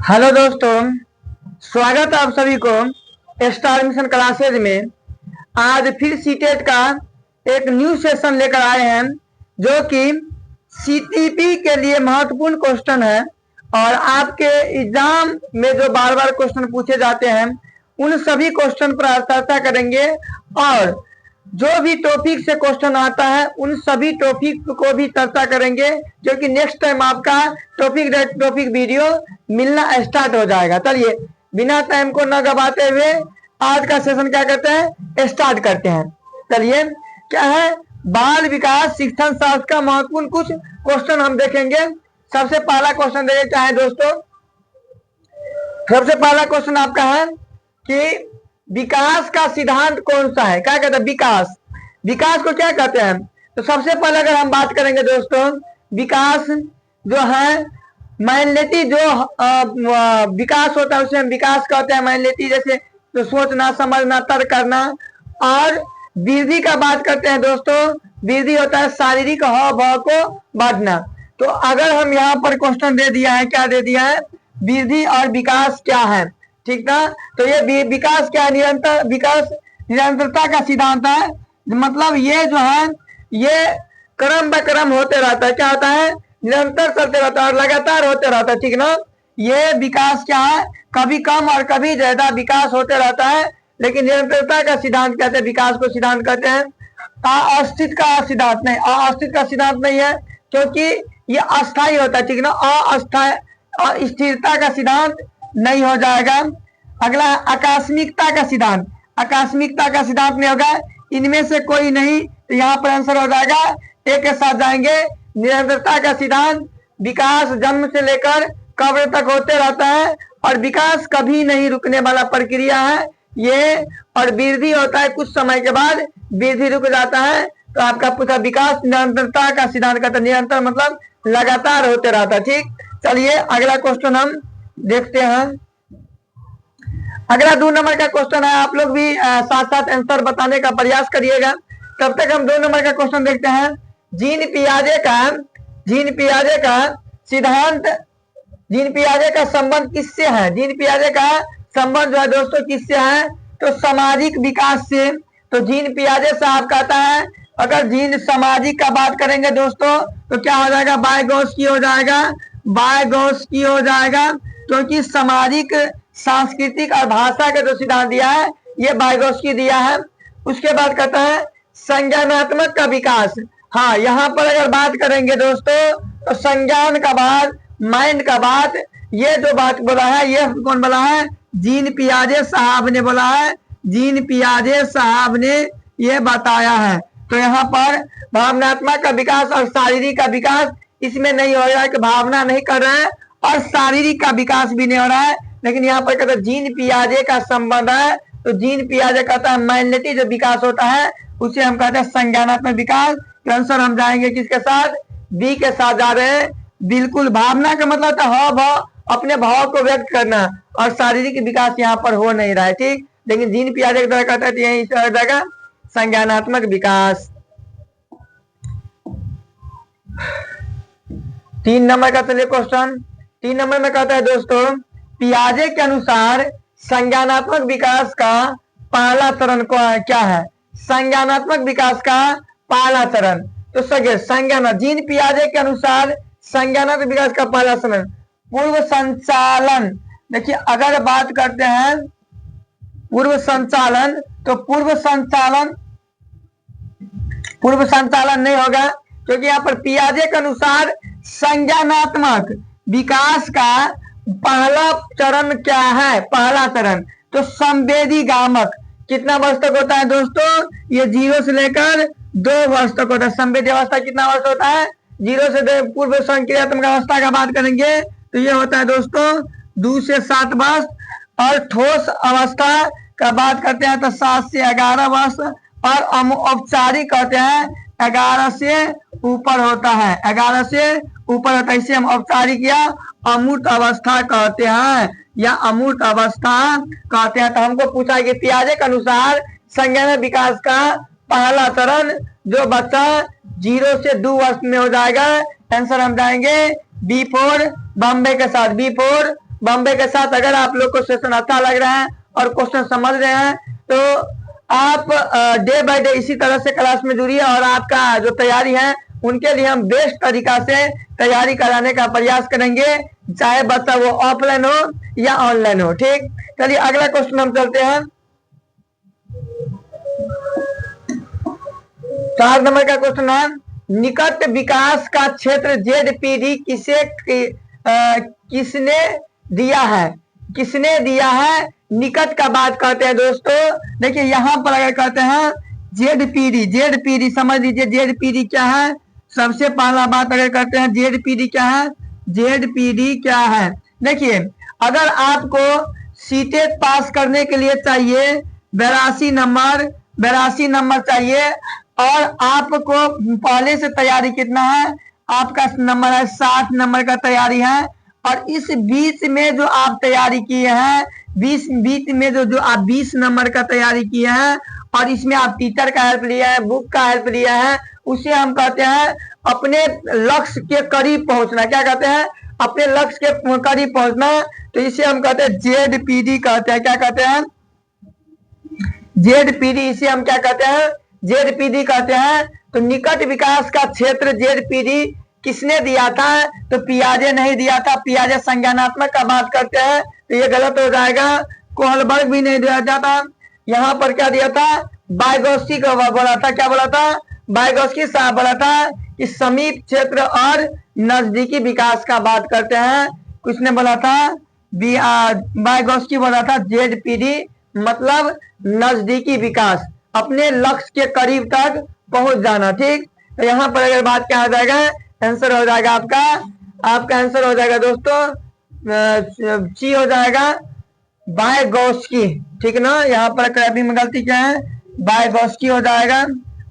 Hello दोस्तों, स्वागत है आप सभी को स्टार मिशन क्लासेज में। आज फिर सीटेट का एक न्यू सेशन लेकर आए हैं जो कि सीटीपी के लिए महत्वपूर्ण क्वेश्चन है और आपके एग्जाम में जो बार बार क्वेश्चन पूछे जाते हैं उन सभी क्वेश्चन पर चर्चा करेंगे और जो भी टॉपिक से क्वेश्चन आता है उन सभी टॉपिक को भी चर्चा करेंगे, जो कि नेक्स्ट टाइम आपका टॉपिक वीडियो मिलना स्टार्ट हो जाएगा। चलिए बिना टाइम को न गवाते हुए आज का सेशन क्या करते हैं, स्टार्ट करते हैं। चलिए क्या है, बाल विकास शिक्षण शास्त्र का महत्वपूर्ण कुछ क्वेश्चन हम देखेंगे। सबसे पहला क्वेश्चन देखे क्या है दोस्तों, सबसे पहला क्वेश्चन आपका है कि विकास का सिद्धांत कौन सा है। क्या कहते हैं, विकास को क्या कहते हैं। तो सबसे पहले अगर हम बात करेंगे दोस्तों, विकास जो है मान लेती जो विकास होता है उसे हम विकास कहते हैं। मान लेती जैसे तो सोचना, समझना, तर्क करना। और वृद्धि का बात करते हैं दोस्तों, वृद्धि होता है शारीरिक हाव भाव को बढ़ना। तो अगर हम यहाँ पर क्वेश्चन दे दिया है, क्या दे दिया है, वृद्धि और विकास क्या है, ठीक ना। तो ये विकास क्या, निरंतर विकास निरंतरता का सिद्धांत है। मतलब ये जो है ये क्रम ब क्रम होते रहता है। क्या होता है, निरंतर चलते रहता है और लगातार होते रहता है, ठीक ना। ये विकास क्या है, कभी कम और कभी ज्यादा विकास होते रहता है, लेकिन निरंतरता का सिद्धांत कहते हैं, विकास को सिद्धांत कहते हैं। अस्तित्व का सिद्धांत नहीं, अस्तित्व का सिद्धांत नहीं है क्योंकि ये अस्थायी होता है, ठीक ना। अस्थायी स्थिरता का सिद्धांत नहीं हो जाएगा। अगला आकस्मिकता का सिद्धांत, आकस्मिकता का सिद्धांत नहीं होगा, इनमें से कोई नहीं। तो यहाँ पर आंसर हो जाएगा, एक के साथ जाएंगे। निरंतरता का सिद्धांत, विकास जन्म से लेकर कब्र तक होते रहता है और विकास कभी नहीं रुकने वाला प्रक्रिया है ये। और वृद्धि होता है कुछ समय के बाद वृद्धि रुक जाता है। तो आपका पूछा विकास निरंतरता का सिद्धांत का, तो निरंतर मतलब लगातार होते रहता है, ठीक। चलिए अगला क्वेश्चन हम देखते हैं। अगला 2 नंबर का क्वेश्चन है, आप लोग भी साथ साथ आंसर बताने का प्रयास करिएगा। तब तक हम 2 नंबर का क्वेश्चन देखते हैं। जीन पियाजे का सिद्धांत, जीन पियाजे का संबंध किससे है। जीन पियाजे का संबंध जो है दोस्तों किससे है, तो सामाजिक विकास से। तो जीन पियाजे साहब कहता है, अगर जीन सामाजिक का बात करेंगे दोस्तों तो क्या हो जाएगा, बायगॉस्की हो जाएगा, बायगॉस्की हो जाएगा। क्योंकि सामाजिक, सांस्कृतिक और भाषा का जो सिद्धांत दिया है ये बायगॉस्की दिया है। उसके बाद कहता है संज्ञानात्मक का विकास। हाँ, यहाँ पर अगर बात करेंगे दोस्तों तो संज्ञान का बात, माइंड का बात, ये जो बात बोला है ये कौन बोला है, जीन पियाजे साहब ने बोला है, जीन पियाजे साहब ने ये बताया है। तो यहाँ पर भावनात्मक का विकास और शारीरिक का विकास इसमें नहीं हो रहा है कि भावना नहीं कर रहे हैं और शारीरिक का विकास भी नहीं हो रहा है, लेकिन यहाँ पर कहता है जीन पियाजे का संबंध है। तो जीन पियाजे कहता है माइनॉरिटी जो विकास होता है उसे हम कहते हैं संज्ञानात्मक विकास। तो आंसर हम जाएंगे किसके साथ, बी के साथ जा रहे हैं। बिल्कुल, भावना का मतलब था हाव भाव, अपने भाव को व्यक्त करना, और शारीरिक विकास यहाँ पर हो नहीं रहा है, ठीक। लेकिन जीन पियाजे की तरह कहता है यही जाएगा संज्ञानात्मक विकास। 3 नंबर का चलिए क्वेश्चन। 3 नंबर में कहता है दोस्तों, पियाजे के अनुसार संज्ञानात्मक विकास का पहला चरण क्या है। संज्ञानात्मक विकास का पहला चरण, तो सगे संज्ञान, जीन पियाजे के अनुसार संज्ञानात्मक विकास का पहला चरण पूर्व संचालन। देखिए अगर बात करते हैं पूर्व संचालन, तो पूर्व संचालन नहीं होगा, क्योंकि यहाँ पर पियाजे के अनुसार संज्ञानात्मक विकास का पहला चरण क्या है, पहला चरण तो संवेदी गामक। कितना वर्ष तक होता है दोस्तों, ये 0 से लेकर 2 वर्ष तक होता है। संवेदी अवस्था कितना वर्ष होता है, 0 से 2। पूर्व संक्रियात्मक अवस्था का बात करेंगे तो ये होता है दोस्तों 2 से 7 वर्ष। और ठोस अवस्था का बात करते हैं तो 7 से 11 वर्ष। और औपचारिक कहते हैं 11 से ऊपर होता है, 11 से ऊपर होता है। इसे हम औपचारिक या अमूर्त अवस्था कहते हैं, या अमूर्त अवस्था कहते हैं। तो हमको पूछा कि पियाजे के अनुसार संज्ञानात्मक विकास का पहला चरण जो बच्चा 0 से 2 वर्ष में हो जाएगा। आंसर हम जाएंगे B4 बॉम्बे के साथ, B4 बॉम्बे के साथ अगर आप लोग को सेशन अच्छा लग रहा है और क्वेश्चन समझ रहे हैं तो आप डे बाय डे इसी तरह से क्लास में जुड़िए और आपका जो तैयारी है उनके लिए हम बेस्ट तरीका से तैयारी कराने का प्रयास करेंगे, चाहे बच्चा वो ऑफलाइन हो या ऑनलाइन हो। ठीक, चलिए अगला क्वेश्चन हम चलते हैं। 4 नंबर का क्वेश्चन है, निकट विकास का क्षेत्र जेडपीडी किसने दिया है? किसने दिया है? निकट का बात करते हैं दोस्तों। देखिए यहाँ पर अगर कहते हैं जेडपीडी समझ लीजिए जेडपीडी क्या है। सबसे पहला बात अगर करते हैं जेडपीडी क्या है, जेडपीडी क्या है। देखिए अगर आपको सीटेट पास करने के लिए चाहिए 82 नंबर चाहिए और आपको पहले से तैयारी कितना है, आपका नंबर है 60 नंबर का तैयारी है और इस बीच में जो आप तैयारी किए हैं, बीच में जो आप 20 नंबर का तैयारी किए हैं और इसमें आप टीचर का हेल्प लिया है, बुक का हेल्प लिया है, उसे हम कहते हैं अपने लक्ष्य के करीब पहुंचना। क्या कहते हैं? अपने लक्ष्य के करीब पहुंचना। तो इसे हम कहते हैं जेडपीडी कहते हैं। क्या कहते हैं? जेडपीडी। इसे हम क्या कहते हैं? जेडपीडी कहते हैं। तो निकट विकास का क्षेत्र जेडपीडी किसने दिया था? तो पियाजे नहीं दिया था। पियाजे संज्ञानात्मक का बात करते हैं तो ये गलत हो जाएगा। कोहलबर्ग भी नहीं दिया जाता। यहाँ पर क्या दिया था? वाइगोत्स्की को बोला था। क्या बोला था? वाइगोत्स्की साहब बोला था कि समीप क्षेत्र और नजदीकी विकास का बात करते हैं। किसने बोला था? वाइगोत्स्की बोला था जेडपीडी मतलब नजदीकी विकास, अपने लक्ष्य के करीब तक पहुंच जाना। ठीक, तो यहाँ पर अगर बात क्या हो जाएगा, आंसर हो जाएगा आपका आंसर हो जाएगा दोस्तों सी हो जाएगा वाइगोत्स्की। ठीक ना, यहाँ पर क्रैपिंग में गलती क्या है? वाइगोत्स्की हो जाएगा,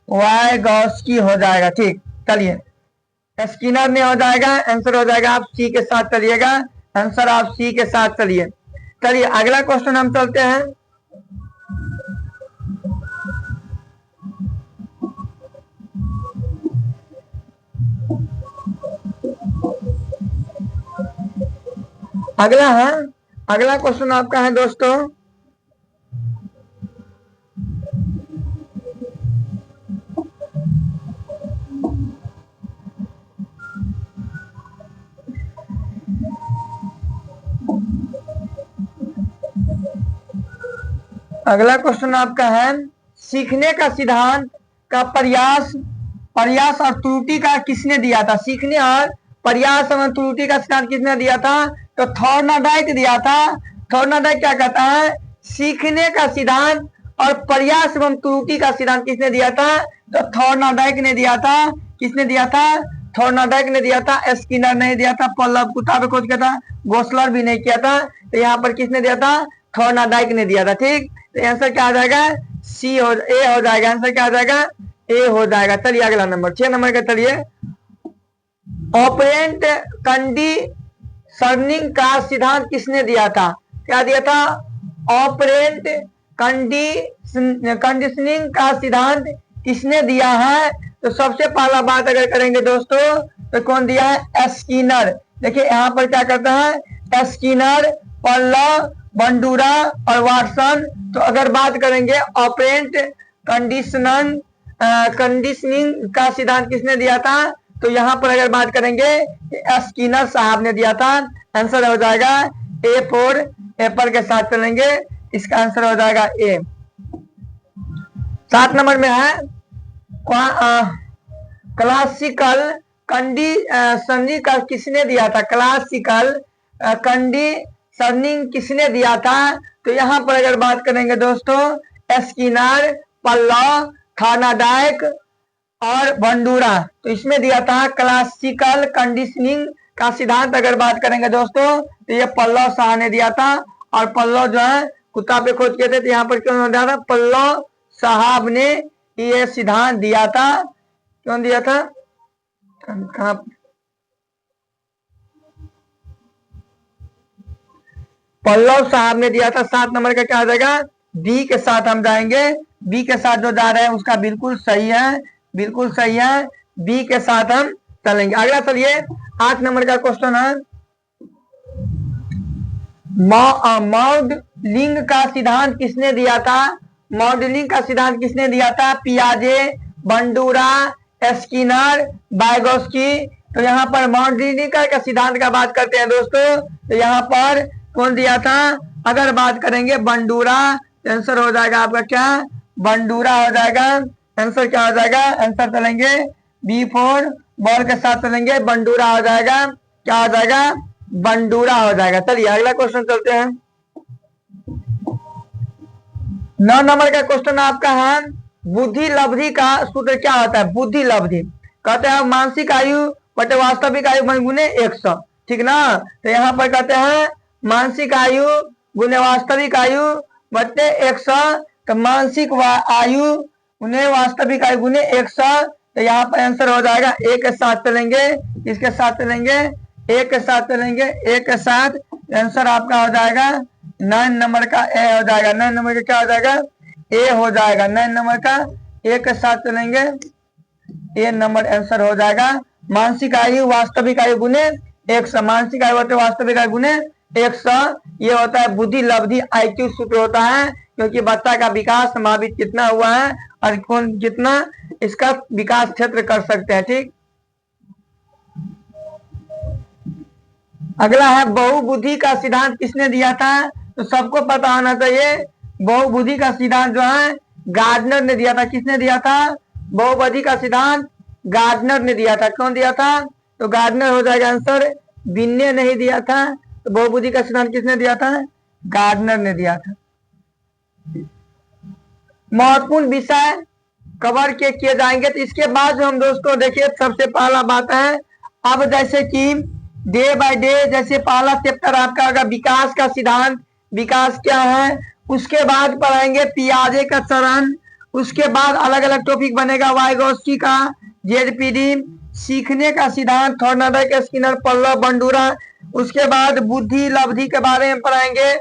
वाइगोत्स्की हो जाएगा। ठीक, चलिए स्किनर में हो जाएगा, आंसर हो जाएगा। आप सी के साथ चलिएगा, आंसर आप सी के साथ चलिए। चलिए अगला क्वेश्चन हम चलते हैं। अगला क्वेश्चन आपका है दोस्तों, अगला क्वेश्चन आपका है सीखने का सिद्धांत का प्रयास और त्रुटि का किसने दिया था? सीखने और प्रयास एवं त्रुटि का सिद्धांत किसने दिया था? तो थॉर्नडाइक दिया था। थॉर्नडाइक क्या कहता है? सीखने का सिद्धांत और प्रयास एवं त्रुटि का सिद्धांत किसने दिया था? तो थॉर्नडाइक ने दिया था। किसने दिया था? थॉर्नडाइक ने दिया था। स्किनर नहीं दिया था, पल्लव कुत्ता खोज किया था, गोसलर भी नहीं किया था। तो यहाँ पर किसने दिया था? थॉर्नडाइक ने दिया था। ठीक, तो आंसर क्या आ जाएगा? सी हो ए हो जाएगा। आंसर क्या आ जाएगा? ए हो जाएगा। चलिए अगला नंबर 6 नंबर का चलिए, ऑपरेंट कंडीशनिंग का सिद्धांत किसने दिया था? क्या दिया था? ऑपरेंट कंडीशनिंग का सिद्धांत किसने दिया है? तो सबसे पहला बात अगर करेंगे दोस्तों तो कौन दिया है? स्किनर। देखिए यहाँ पर क्या करता है? स्किनर, पल्लव, बंडूरा और वाटसन। तो अगर बात करेंगे ऑपरेंट कंडीशनिंग का सिद्धांत किसने दिया था? तो यहाँ पर अगर बात करेंगे स्किनर साहब ने दिया था। आंसर हो जाएगा ए फॉर एप्पल के साथ चलेंगे, इसका आंसर हो जाएगा ए। 7 नंबर में है क्लासिकल कंडीशनिंग का किसने दिया था? क्लासिकल कंडीशनिंग किसने दिया था? तो यहाँ पर अगर बात करेंगे दोस्तों स्किनर, पल्लव, थॉर्नडाइक और बंडूरा। तो इसमें दिया था क्लासिकल कंडीशनिंग का सिद्धांत। अगर बात करेंगे दोस्तों तो ये पल्लव शाह ने दिया था और पल्लव जो है कुत्ता पे खोज किए थे। तो यहाँ पर क्यों दिया था? पल्लव साहब ने ये सिद्धांत दिया था। क्यों दिया था? कहाँ? पल्लव साहब ने दिया था। 7 नंबर का क्या आ जाएगा? बी के साथ हम जाएंगे। बी के साथ जो जा रहे हैं उसका बिल्कुल सही है, बिल्कुल सही है। बी के साथ हम चलेंगे। अगला चलिए 8 नंबर का क्वेश्चन है, मॉडलिंग का सिद्धांत किसने दिया था? मॉडलिंग का सिद्धांत किसने दिया था? पियाजे, बंडूरा, स्किनर, वाइगोत्स्की। तो यहाँ पर मॉडलिंग का सिद्धांत का बात करते हैं दोस्तों, तो यहाँ पर कौन दिया था? अगर बात करेंगे बंडूरा, आंसर हो जाएगा आपका क्या? बंडूरा हो जाएगा। आंसर क्या हो जाएगा? आंसर चलेंगे B4 बॉल के साथ चलेंगे, बंडूरा हो जाएगा। क्या हो जाएगा? बंडूरा हो जाएगा। चलिए अगला क्वेश्चन चलते हैं। 9 नंबर का क्वेश्चन आपका है, बुद्धि लब्धि का सूत्र क्या होता है? बुद्धि लब्धि कहते हैं मानसिक आयु बटे वास्तविक आयु गुने 100, ठीक ना। तो यहाँ पर कहते हैं मानसिक आयु गुने वास्तविक आयु बटे 100, तो मानसिक आयु गुने वास्तविक आयु गुने 100। तो यहाँ पर आंसर हो जाएगा एक के साथ चलेंगे, इसके साथ चलेंगे, एक के साथ चलेंगे, एक के साथ। आंसर आपका हो जाएगा 9 नंबर का ए हो जाएगा। 9 नंबर का क्या हो जाएगा? ए हो जाएगा। 9 नंबर का एक के साथ चलेंगे, ए नंबर आंसर हो जाएगा। मानसिक आयु वास्तविक आयु गुने 100, मानसिक आयु होते वास्तविक आयु गुने 100। ये होता है बुद्धि लब्धि IQ सूत्र होता है, क्योंकि बच्चा का विकास संभावित कितना हुआ है और कौन कितना इसका विकास क्षेत्र कर सकते हैं, ठीक। अगला है बहुबुद्धि का सिद्धांत किसने दिया था? तो सबको पता होना चाहिए, बहुबुद्धि का सिद्धांत जो है गार्डनर ने दिया था। किसने दिया था? बहुबुद्धि का सिद्धांत गार्डनर ने दिया था। कौन दिया था? तो गार्डनर हो जाएगा आंसर। बिन ने नहीं दिया था। तो बहुबुद्धि का सिद्धांत किसने दिया था? गार्डनर ने दिया था। महत्वपूर्ण विषय कवर किए जाएंगे। तो इसके बाद जो हम दोस्तों देखिए, सबसे पहला बात है, अब जैसे कि डे बाय डे, जैसे पहला चैप्टर आपका होगा विकास का सिद्धांत, विकास क्या है। उसके बाद पढ़ाएंगे पियाजे का चरण। उसके बाद अलग अलग टॉपिक बनेगा वाइगोत्स्की का, ZPD, सीखने का सिद्धांत, थॉर्नडाइक, स्किनर, पल्लव, बंडूरा। उसके बाद बुद्धि लब्धि के बारे में पढ़ाएंगे।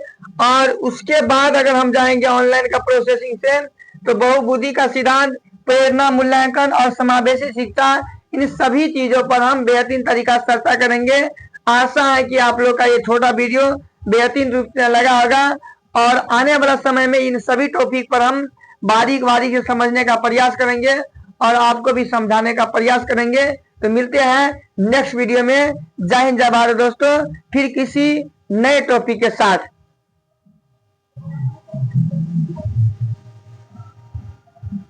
और उसके बाद अगर हम जाएंगे ऑनलाइन का प्रोसेसिंग से, तो बहुबुद्धि का सिद्धांत, प्रेरणा, मूल्यांकन और समावेशी शिक्षा, इन सभी चीजों पर हम बेहतरीन तरीका से चर्चा करेंगे। आशा है कि आप लोग का ये छोटा वीडियो बेहतरीन रूप से लगा होगा, और आने वाला समय में इन सभी टॉपिक पर हम बारीक बारीक से समझने का प्रयास करेंगे और आपको भी समझाने का प्रयास करेंगे। तो मिलते हैं नेक्स्ट वीडियो में। जय हिंद, जय भारत दोस्तों, फिर किसी नए टॉपिक के साथ।